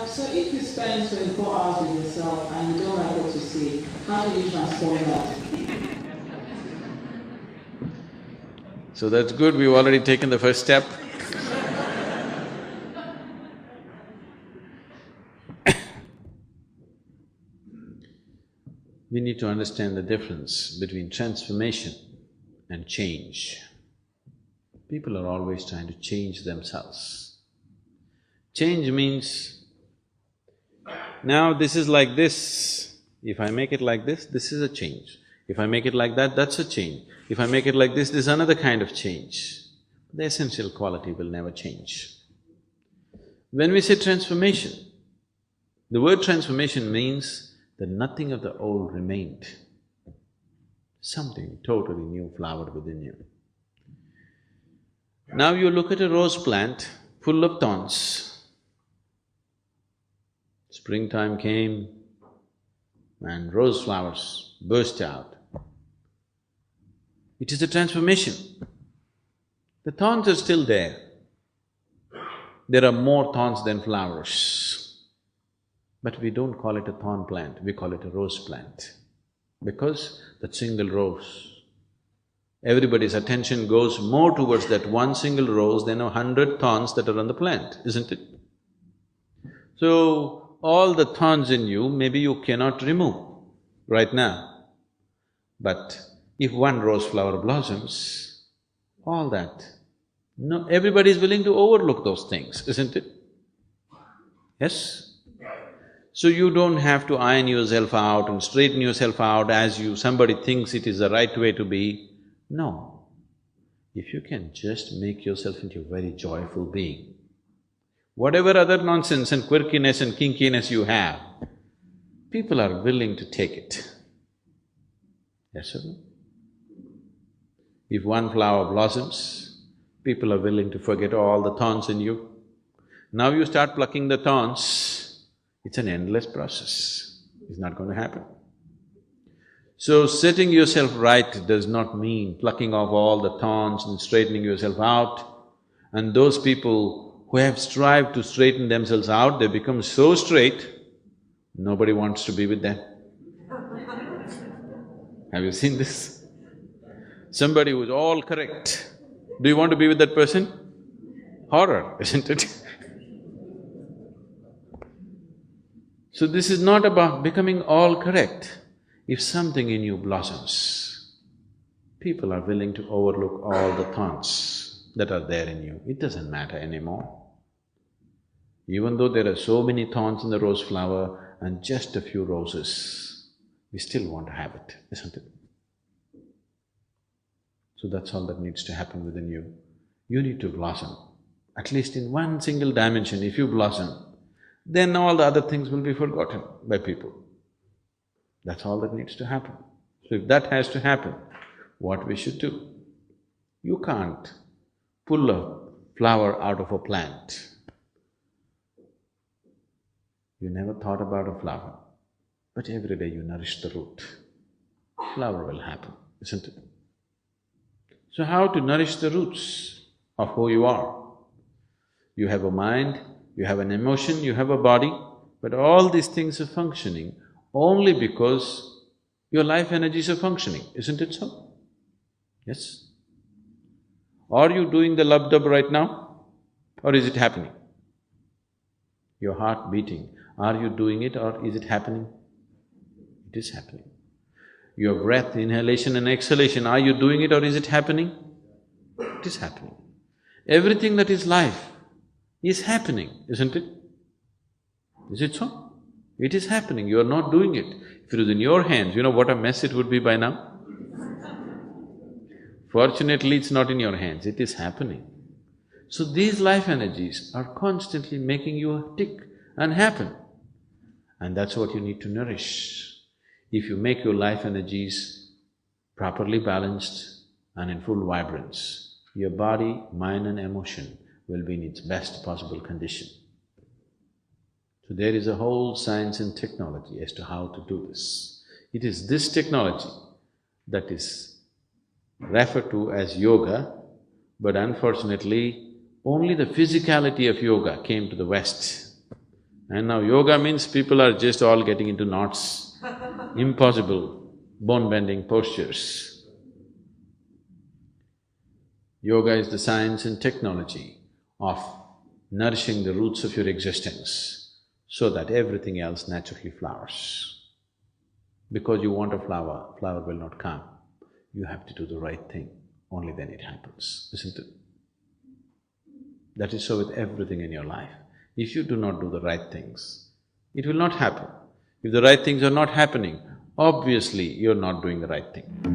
So if you spend 24 hours with yourself and you don't like what you see, how do you transform that? So that's good, we've already taken the first step. We need to understand the difference between transformation and change. People are always trying to change themselves. Change means, now this is like this, if I make it like this is a change. If I make it like that, that's a change. If I make it like this is another kind of change. The essential quality will never change. When we say transformation, the word transformation means that nothing of the old remained. Something totally new flowered within you. Now you look at a rose plant full of thorns. Springtime came and rose flowers burst out. It is a transformation. The thorns are still there. There are more thorns than flowers. But we don't call it a thorn plant, we call it a rose plant. Because that single rose, everybody's attention goes more towards that one single rose than 100 thorns that are on the plant, isn't it? So, all the thorns in you, maybe you cannot remove right now. But if one rose flower blossoms, all that, no, everybody is willing to overlook those things, isn't it? Yes? So you don't have to iron yourself out and straighten yourself out as somebody thinks it is the right way to be. No. If you can just make yourself into a very joyful being, whatever other nonsense and quirkiness and kinkiness you have, people are willing to take it. Yes or no? If one flower blossoms, people are willing to forget all the thorns in you. Now you start plucking the thorns, it's an endless process, it's not going to happen. So setting yourself right does not mean plucking off all the thorns and straightening yourself out. And those people who have strived to straighten themselves out, they become so straight, nobody wants to be with them. Have you seen this? Somebody who's all correct, do you want to be with that person? Horror, isn't it? So this is not about becoming all correct. If something in you blossoms, people are willing to overlook all the thorns that are there in you. It doesn't matter anymore. Even though there are so many thorns in the rose flower and just a few roses, we still want to have it, isn't it? So that's all that needs to happen within you. You need to blossom. At least in one single dimension, if you blossom, then all the other things will be forgotten by people. That's all that needs to happen. So if that has to happen, what we should do? You can't pull a flower out of a plant. You never thought about a flower, but every day you nourish the root. Flower will happen, isn't it? So how to nourish the roots of who you are? You have a mind, you have an emotion, you have a body, but all these things are functioning only because your life energies are functioning, isn't it so? Yes? Are you doing the lub-dub right now, or is it happening? Your heart beating, are you doing it or is it happening? It is happening. Your breath, inhalation and exhalation, are you doing it or is it happening? It is happening. Everything that is life is happening, isn't it? Is it so? It is happening, you are not doing it. If it was in your hands, you know what a mess it would be by now? Fortunately, it's not in your hands, it is happening. So these life energies are constantly making you tick and happen. And that's what you need to nourish. If you make your life energies properly balanced and in full vibrance, your body, mind and emotion will be in its best possible condition. So So there is a whole science and technology as to how to do this. It is this technology that is referred to as yoga, but unfortunately, only the physicality of yoga came to the West. And now yoga means people are just all getting into knots, impossible bone-bending postures. Yoga is the science and technology of nourishing the roots of your existence so that everything else naturally flowers. Because you want a flower, flower will not come. You have to do the right thing, only then it happens, isn't it? That is so with everything in your life. If you do not do the right things, it will not happen. If the right things are not happening, obviously you're not doing the right thing.